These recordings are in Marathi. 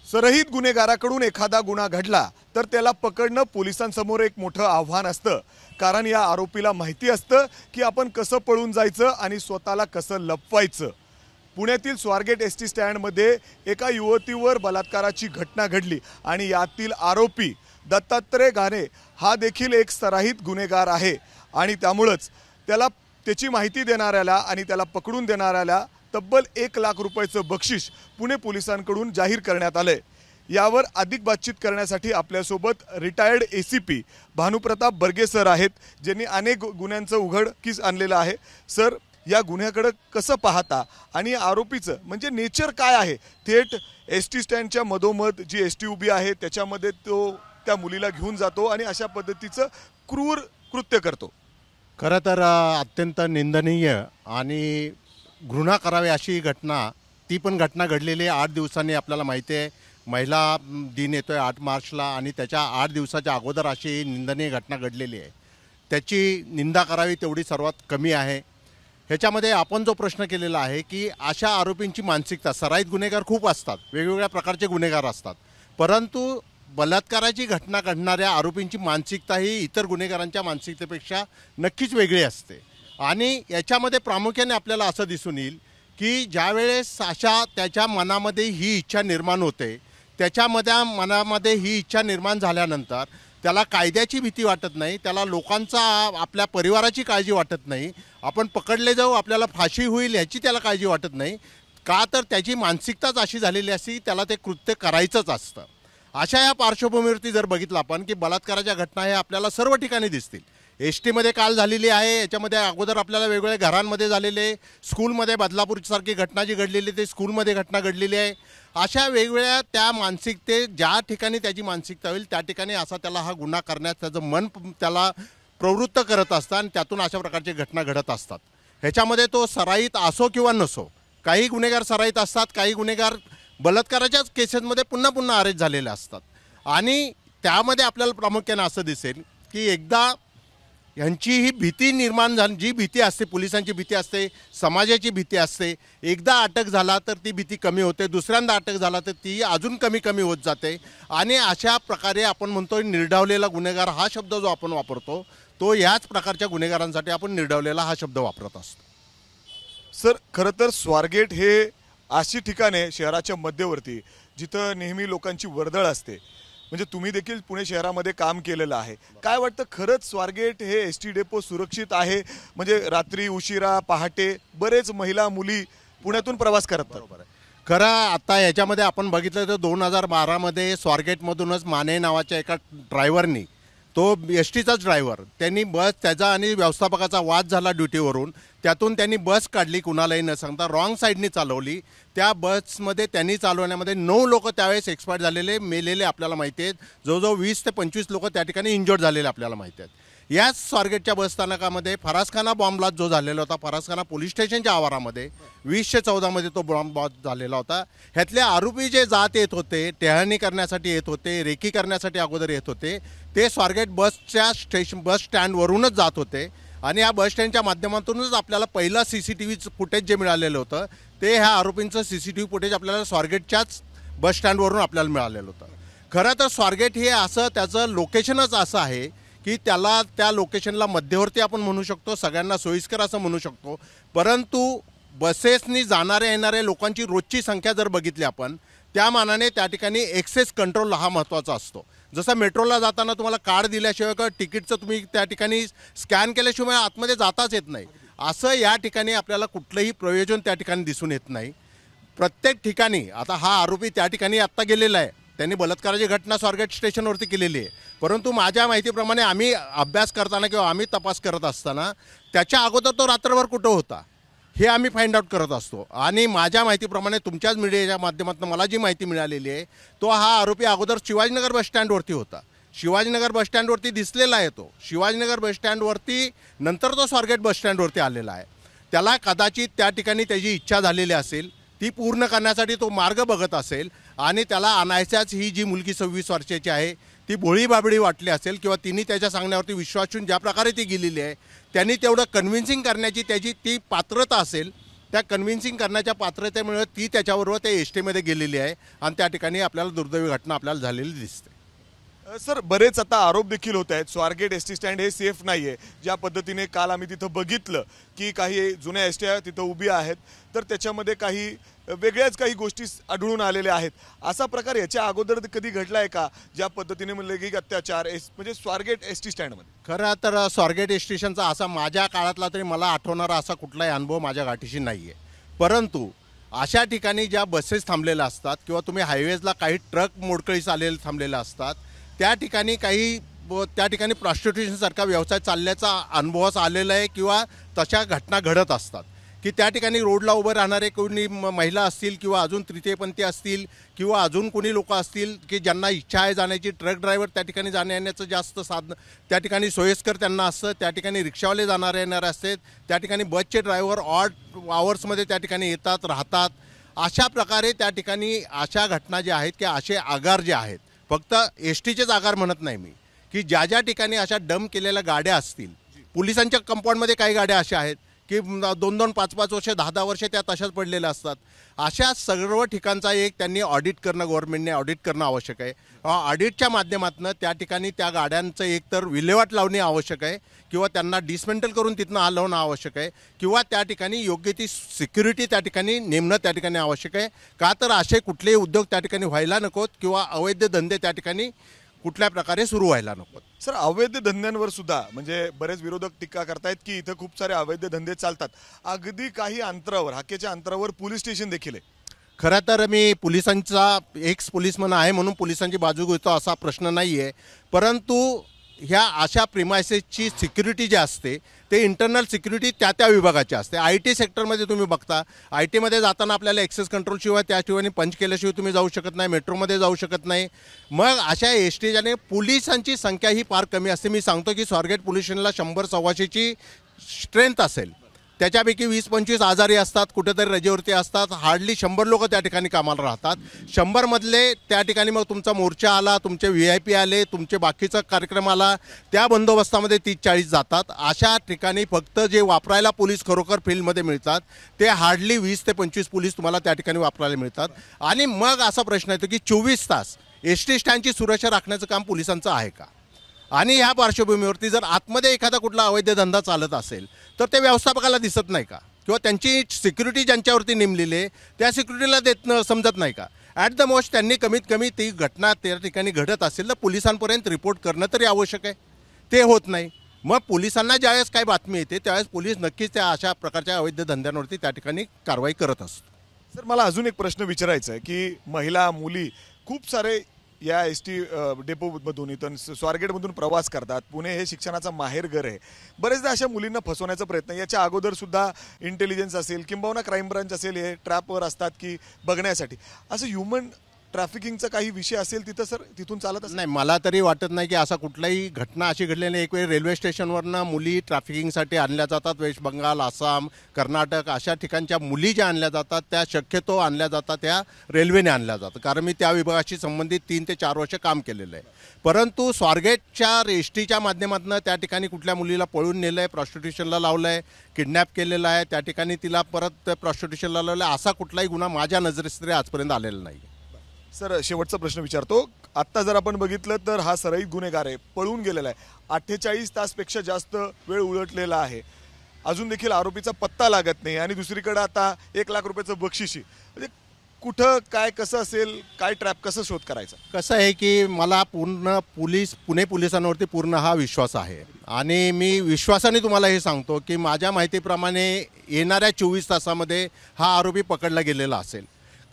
सरहित गुन्हेगाराकडून एखादा गुन्हा घडला तर त्याला पकडणं पोलिसांसमोर एक मोठं आव्हान असतं। कारण या आरोपीला माहिती असतं की आपण कसं पळून जायचं आणि स्वतःला कसं लपवायचं। पुण्यातील स्वारगेट एसटी स्टँडमध्ये एका युवतीवर बलात्काराची घटना घडली आणि यातील आरोपी दत्तात्रय घाणे हा देखील एक सरहित गुन्हेगार आहे आणि त्यामुळेच त्याला त्याची माहिती देणाऱ्याला आणि त्याला पकडून देणाऱ्याला तब्बल 1 लाख रुपयाचं बक्षीस पुणे पोलिसांकडून जाहीर करण्यात आले। यावर अधिक बातचीत करण्यासाठी आपल्यासोबत retired ACP Bhanupratap Barge sir आहेत, ज्यांनी अनेक गुन्ह्यांचं उघडकीस आणलेलं आहे। सर, या गुन्ह्याकडे कसं पाहता आणि आरोपीचं म्हणजे नेचर काय आहे? थेट एसटी स्टँडच्या मधोमध जी एसटी उभी आहे त्याच्यामध्ये तो त्या मुलीला घेऊन जातो आणि अशा पद्धतीचं क्रूर कृत्य करतो। खरं तर अत्यंत निंदनीय आणि घृणा करावी अशी घटना, ती पण घटना घडलेली 8 दिवसांनी आपल्याला माहिती आहे। महिला दिन येतोय 8 मार्चला आणि त्याच्या 8 दिवसाच्या अगोदर अशी निंदनीय घटना घडलेली आहे। त्याची निंदा करावी तेवढी सर्वात कमी आहे। ह्याच्यामध्ये आपण जो प्रश्न केलेला आहे की अशा आरोपींची मानसिकता, सराईत गुन्हेगार खूप असतात, वेगवेगळ्या प्रकारचे गुन्हेगार असतात, परंतु बलात्काराची घटना घडणाऱ्या आरोपींची मानसिकता ही इतर गुन्हेगारांच्या मानसिकतेपेक्षा नक्कीच वेगळी असते। आणि याच्यामध्ये प्रामुख्याने आपल्याला असं दिसून येईल की ज्यावेळेस अशा त्याच्या मनामध्ये ही इच्छा निर्माण होते, मनामध्ये ही इच्छा निर्माण झाल्यानंतर त्याला कायद्याची भीती वाटत नाही, त्याला लोकांचा, आपल्या परिवाराची काळजी वाटत नाही, आपण पकडले जाऊ आपल्याला फाशी होईल ह्याची त्याला काळजी वाटत नाही। का तर त्याची मानसिकताच अशी झालेली असती, त्याला ते कृत्य करायचंच असतं। अशा या पार्श्वभूमीवरती जर बघितलं आपण की बलात्काराच्या घटना हे आपल्याला सर्व ठिकाणी दिसतील। एसटीमध्ये काल झालेली आहे, याच्यामध्ये अगोदर आपल्याला वेगवेगळ्या घरांमध्ये झालेले, स्कूलमध्ये बदलापूरसारखी घटना जी घडलेली ते स्कूलमध्ये घटना घडलेली आहे। अशा वेगवेगळ्या त्या ज्या ठिकाणी त्याची मानसिकता होईल त्या ठिकाणी असा त्याला हा गुन्हा करण्यास त्याचं मन त्याला प्रवृत्त करत असतं आणि त्यातून अशा प्रकारची घटना घडत असतात। ह्याच्यामध्ये तो सराईत असो किंवा नसो, काही गुन्हेगार सराईत असतात, काही गुन्हेगार बलात्काराच्याच केसेसमध्ये पुन्हा पुन्हा अरेस्ट झालेले असतात। आणि त्यामध्ये आपल्याला प्रामुख्याने असं दिसेल की एकदा यांची ही भीती निर्माण झाली, जी भीती असते, पोलिसांची भीती असते, समाजाची भीती असते, एकदा अटक झाला तर ती भीती कमी होते, दुसऱ्यांदा अटक झाला तर ती अजून कमी होत जाते। आणि अशा प्रकारे आपण म्हणतो निर्डावलेला गुन्हेगार हा शब्द जो आपण वापरतो तो याच प्रकारच्या गुन्हेगारांसाठी आपण निर्डावलेला हा शब्द वापरत असतो। सर, खरं तर स्वारगेट हे अशी ठिकाणे शहराच्या मध्यवर्ती जिथं नेहमी लोकांची वर्दळ असते, म्हणजे तुम्ही देखील पुणे शहरामध्ये काम केलेलं आहे। काय वाटतं, खरंच स्वारगेट हे एसटी डेपो सुरक्षित आहे? म्हणजे रात्री उशिरा पहाटे बरेच महिला मुली पुण्यातून प्रवास करतात। बरोबर आहे। खरं आता याच्यामध्ये आपण बघितलं तर 2012मध्ये स्वारगेटमधूनच माने नावाच्या एका ड्रायव्हरनी, तो एसटीचाच ड्रायव्हर, त्यांनी बस, त्याचा आणि व्यवस्थापकाचा वाद झाला ड्युटीवरून, त्यातून त्यांनी बस काढली कुणालाही न सांगता, रॉंग साईडनी चालवली। त्या बसमध्ये त्यांनी चालवण्यामध्ये 9 लोक त्यावेळेस एक्सपायर झालेले, मेलेले आपल्याला माहिती आहेत। जवळजवळ 20 ते 25 लोक त्या ठिकाणी इंजर्ड झालेले आपल्याला माहिती आहेत। याच स्वारगेटच्या बसस्थानकामध्ये फरासखाना बॉम्ब ब्लास्ट जो झालेला होता, फरासखाना पोलीस स्टेशनच्या आवारामध्ये 2014मध्ये तो बॉम्ब ब्लास्ट झालेला होता। ह्यातले आरोपी जे जात येत होते, टेहळणी करण्यासाठी येत होते, रेकी करण्यासाठी अगोदर येत होते, ते स्वारगेट बस स्टँडवरूनच जात होते। आणि या बस स्टँडच्या माध्यमातूनच आपल्याला पहिलं CCTV फुटेज जे मिळालेलं होतं ते ह्या आरोपींचं CCTV फुटेज आपल्याला स्वारगेटच्याच बस स्टँडवरून आपल्याला मिळालेलं होतं। खरं तर स्वारगेट हे असं, त्याचं लोकेशनच असं आहे की त्याला, त्या लोकेशनला मध्यवर्ती आपण म्हणू शकतो, सगळ्यांना सोयीस्कर असं म्हणू शकतो, परंतु बसेसनी जाणाऱ्या येणाऱ्या लोकांची रोजची संख्या जर बघितली आपण, त्या मानाने त्या ठिकाणी एक्सेस कंट्रोल हा महत्त्वाचा असतो। जसं मेट्रोला जाताना तुम्हाला कार्ड दिल्याशिवाय किंवा तिकीटचं तुम्ही त्या ठिकाणी स्कॅन केल्याशिवाय आतमध्ये जाताच येत नाही, असं या ठिकाणी आपल्याला कुठलंही प्रयोजन त्या ठिकाणी दिसून येत नाही। प्रत्येक ठिकाणी आता हा आरोपी त्या ठिकाणी आत्ता गेलेला आहे, त्यांनी बलात्काराची घटना स्वारगेट स्टेशनवरती केलेली आहे, परंतु माझ्या माहितीप्रमाणे आम्ही अभ्यास करताना किंवा आम्ही तपास करत असताना त्याच्या अगोदर तो रात्रभर कुठं होता हे आम्ही फाइंड आउट करत असतो। आणि माझ्या माहितीप्रमाणे तुमच्याच मीडियाच्या माध्यमातून मला जी माहिती मिळालेली आहे, तो हा आरोपी अगोदर शिवाजीनगर बसस्टँडवरती होता, शिवाजीनगर बसस्टँडवरती दिसलेला आहे, तो शिवाजीनगर बसस्टँडवरती नंतर तो स्वारगेट बसस्टँडवरती आलेला आहे। त्याला कदाचित त्या ठिकाणी त्याची इच्छा झालेली असेल, ती पूर्ण करण्यासाठी तो मार्ग बघत असेल आणि त्याला आणायच्याच ही जी मुलगी 26 वर्षाची आहे ती भोळी बाबडी वाटली असेल किंवा तिने त्याच्या सांगण्यावरती विश्वास ठेवून ज्या प्रकारे ती गेलेली आहे, त्यांनी तेवढं कन्व्हिन्सिंग करण्याची त्याची ती पात्रता असेल, त्या कन्व्हिन्सिंग करण्याच्या पात्रतेमुळे ती त्याच्याबरोबर त्या एस टीमध्ये गेलेली आहे आणि त्या ठिकाणी आपल्याला दुर्दैवी घटना आपल्याला झालेली दिसते. सर, बरेच आता आरोप देखील होत आहेत स्वारगेट एस टी स्टँड हे सेफ नाहीये. ज्या पद्धतीने काल आम्ही तिथं बघितलं की काही जुन्या एस टी तिथं उभी आहेत, तर त्याच्यामध्ये काही वेगळ्याच काही गोष्टी आढळून आलेल्या आहेत. असा प्रकार याच्या अगोदर कधी घडलाय का, ज्या पद्धतीने लैंगिक अत्याचार म्हणजे स्वारगेट एस टी स्टँडमध्ये? खरं तर स्वारगेट स्टेशनचा असा माझ्या काळातला तरी मला आठवणारा असा कुठलाही अनुभव माझ्या गाठीशी नाही आहे. परंतु अशा ठिकाणी ज्या बसेस थांबलेल्या असतात किंवा तुम्ही हायवेजला काही ट्रक मोडकळीस आलेले थांबलेले असतात, त्या ठिकाणी त्या ठिकाणी प्रॉस्टिट्यूशनसारखा व्यवसाय चालल्याचा अनुभवास आलेला आहे किंवा तशा घटना घडत असतात की त्या ठिकाणी रोडला उभं राहणारे कोणी महिला असतील किंवा अजून तृतीयपंथी असतील किंवा अजून कोणी लोक असतील की ज्यांना इच्छा आहे जाण्याची, ट्रक ड्रायव्हर त्या ठिकाणी जाण्या येण्याचं जास्त साधन त्या ठिकाणी सोयीस्कर त्यांना असतं, त्या ठिकाणी रिक्षावाले जाणारे येणारे असतात, त्या ठिकाणी बसचे ड्रायव्हर ऑड आवर्समध्ये त्या ठिकाणी येतात राहतात. अशा प्रकारे त्या ठिकाणी अशा घटना ज्या आहेत की असे आगार जे आहेत, फक्त एस टीचेच आगार म्हणत नाही मी, की ज्या ज्या ठिकाणी अशा डंप केलेल्या गाड्या असतील, पोलिसांच्या कंपाऊंडमध्ये काही गाड्या अशा आहेत की 2-2, 5-5 वर्ष, 10-10 वर्ष त्या तशाच पडलेल्या असतात. अशा सर्व ठिकाणचा एक त्यांनी ऑडिट करणं, गव्हर्नमेंटने ऑडिट करणं आवश्यक आहे. ऑडिटच्या माध्यमातून त्या ठिकाणी त्या गाड्यांचं एकतर विल्हेवाट लावणे आवश्यक आहे किंवा त्यांना डिसमेंटल करून तिथनं हलवणं आवश्यक आहे किंवा त्या ठिकाणी योग्य ती सिक्युरिटी त्या ठिकाणी नेमणं त्या ठिकाणी आवश्यक आहे. का तर असे कुठलेही उद्योग त्या ठिकाणी व्हायला नकोत किंवा अवैध धंदे त्या ठिकाणी कुठल्या प्रकारे सुरू व्हायला नकोत. सर, अवैध धंद्यांवर सुद्धा म्हणजे बरेच विरोधक टीका करतायत की इथं खूप सारे अवैध धंदे चालतात. अगदी काही अंतरावर, हाकेच्या अंतरावर पोलीस स्टेशन देखील आहे. खरं तर मी पोलिसांचा एक्स पोलिसमन आहे म्हणून पोलिसांची बाजू घेतो असा प्रश्न नाही आहे. परंतु ह्या अशा प्रिमायसेसची सिक्युरिटी जी असते ते इंटरनल सिक्युरिटी त्या त्या विभागाची असते. आय टी सेक्टरमध्ये तुम्ही बघता, आय टीमध्ये जाताना आपल्याला ॲक्सेस कंट्रोलशिवाय त्या ठिकाणी पंच केल्याशिवाय तुम्ही जाऊ शकत नाही, मेट्रोमध्ये जाऊ शकत नाही. मग अशा एस टीच्याने पोलिसांची संख्या ही फार कमी असते. मी सांगतो की स्वारगेट पोलीस स्टेशनला 100-125ची स्ट्रेंथ असेल, त्याच्यापैकी 20-25 आजारी असतात, कुठेतरी रजेवरती असतात, हार्डली 100 लोक त्या ठिकाणी कामाला राहतात. 100मधले त्या ठिकाणी मग तुमचा मोर्चा आला, तुमचे VIP आले, तुमचे बाकीचा कार्यक्रम आला, त्या बंदोबस्तामध्ये 30-40 जातात. अशा ठिकाणी फक्त जे वापरायला पोलीस खरोखर फील्डमध्ये मिळतात ते हार्डली 20 ते 25 पोलीस तुम्हाला त्या ठिकाणी वापरायला मिळतात. आणि मग असा प्रश्न येतो की 24 तास एस टी स्टँडची सुरक्षा राखण्याचं काम पोलिसांचं आहे का? आणि ह्या पार्श्वभूमीवरती जर आतमध्ये एखादा कुठला अवैध धंदा चालत असेल तर ते व्यवस्थापकाला दिसत नाही का? किंवा त्यांची सिक्युरिटी ज्यांच्यावरती नेमलेली आहे त्या सिक्युरिटीला देत समजत नाही का? ॲट द मोस्ट त्यांनी कमीत कमी ती घटना त्या ठिकाणी घडत असेल तर पोलिसांपर्यंत रिपोर्ट करणं तरी आवश्यक आहे. ते होत नाही. मग पोलिसांना ज्यावेळेस काही बातमी येते त्यावेळेस पोलीस नक्कीच त्या अशा प्रकारच्या अवैध धंद्यांवरती त्या ठिकाणी कारवाई करत असतो. सर, मला अजून एक प्रश्न विचारायचा आहे की महिला, मुली खूप सारे या एस टी डेपोमधून इथून स्वारगेटमधून प्रवास करतात. पुणे हे शिक्षणाचा माहेरघर आहे. बरेचदा अशा मुलींना फसवण्याचा प्रयत्न, याच्या अगोदर सुद्धा इंटेलिजन्स असेल किंबहुना क्राईम ब्रांच असेल हे ट्रॅपवर असतात की बघण्यासाठी. असं ह्युमन ट्रॅफिकिंगचा काही विषय असेल तिथं सर, तिथून चालत असं? नाही, मला तरी वाटत नाही की असा कुठलाही घटना अशी घडलेली नाही. एक वेळ रेल्वे स्टेशनवरनं मुली ट्रॅफिकिंगसाठी आणल्या जातात. वेस्ट बंगाल, आसाम, कर्नाटक अशा ठिकाणच्या मुली ज्या आणल्या जातात त्या शक्यतो आणल्या जातात त्या रेल्वेने आणल्या जातात. कारण मी त्या विभागाशी संबंधित 3 ते 4 वर्ष काम केलेलं आहे. परंतु स्वारगेटच्या एस टीच्या माध्यमातून त्या ठिकाणी कुठल्या मुलीला पळून नेलं आहे, प्रॉस्टिट्यूशनला लावलं आहे, किडनॅप केलेलं आहे, त्या ठिकाणी तिला परत प्रॉस्टिट्यूशनला लावलं आहे, असा कुठलाही गुन्हा माझ्या नजरेस तरी आजपर्यंत आलेला नाही. सर, शेवटचा प्रश्न विचारतो. आत्ता जर आपण बघितलं तर हा सराईत गुन्हेगार आहे, पळून गेलेला आहे. 48 तासपेक्षा जास्त वेळ उलटलेला आहे. अजून देखील आरोपीचा पत्ता लागत नाही आणि दुसरीकडे आता 1 लाख रुपयाचं बक्षिशी. म्हणजे कुठं काय कसं असेल, काय ट्रॅप कसं शोध करायचा? कसं आहे की मला पुणे पोलिसांवरती पूर्ण हा विश्वास आहे आणि मी विश्वासाने तुम्हाला हे सांगतो की माझ्या माहितीप्रमाणे येणाऱ्या 24 तासामध्ये हा आरोपी पकडला गेलेला असेल.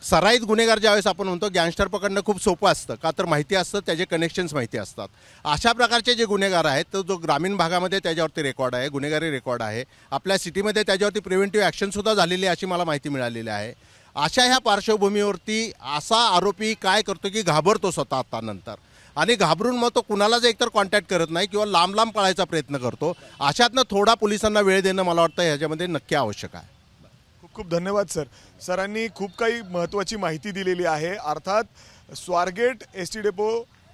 सराईत गुन्हेगार ज्यावेळेस आपण म्हणतो गँगस्टर पकडणं खूप सोपं असतं, का तर माहिती असतं, त्याचे कनेक्शन्स माहिती असतात. अशा प्रकारचे जे गुन्हेगार आहेत तर जो ग्रामीण भागामध्ये त्याच्यावरती रेकॉर्ड आहे, गुन्हेगारी रेकॉर्ड आहे. आपल्या सिटीमध्ये त्याच्यावरती प्रिव्हेंटिव्ह ॲक्शनसुद्धा झालेली अशी मला माहिती मिळालेली आहे. अशा ह्या पार्श्वभूमीवरती असा आरोपी काय करतो की घाबरतो स्वतः आता नंतर आणि घाबरून मग तो कुणालाच एकतर कॉन्टॅक्ट करत नाही किंवा लांब लांब पळायचा प्रयत्न करतो. अशातनं थोडा पोलिसांना वेळ देणं मला वाटतं ह्याच्यामध्ये नक्की आवश्यक आहे. खूप धन्यवाद सर. सरांनी खूप काही महत्त्वाची माहिती दिलेली आहे. अर्थात स्वारगेट एस टी डेपो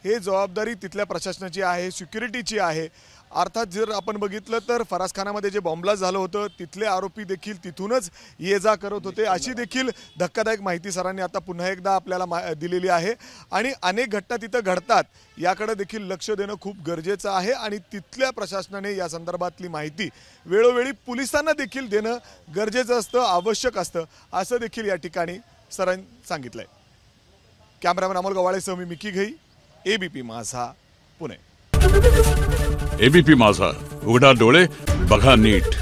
हे जबाबदारी तिथल्या प्रशासनाची आहे, सिक्युरिटीची आहे अर्थात जर आपण बघितलं तर फरासखानामध्ये जे बॉम्बलास्ट झालं होतं तिथले आरोपी देखील तिथूनच ये जा करत होते, अशी देखील धक्कादायक माहिती सरांनी आता पुन्हा एकदा आपल्याला दिलेली आहे। आणि अनेक घटना तिथं घडतात, याकडे देखील लक्ष देणं खूप गरजेचं आहे आणि तिथल्या प्रशासनाने या संदर्भातली माहिती वेळोवेळी पोलिसांना देखील देणं गरजेचं असतं, आवश्यक असतं, असं देखील या ठिकाणी सरांनी सांगितलंय। कॅमेरामॅन अमोल गवाळेसह मी मिकी घई, एबीपी माझा, पुणे। एबीपी माझा, उघडा डोळे बघा नीट।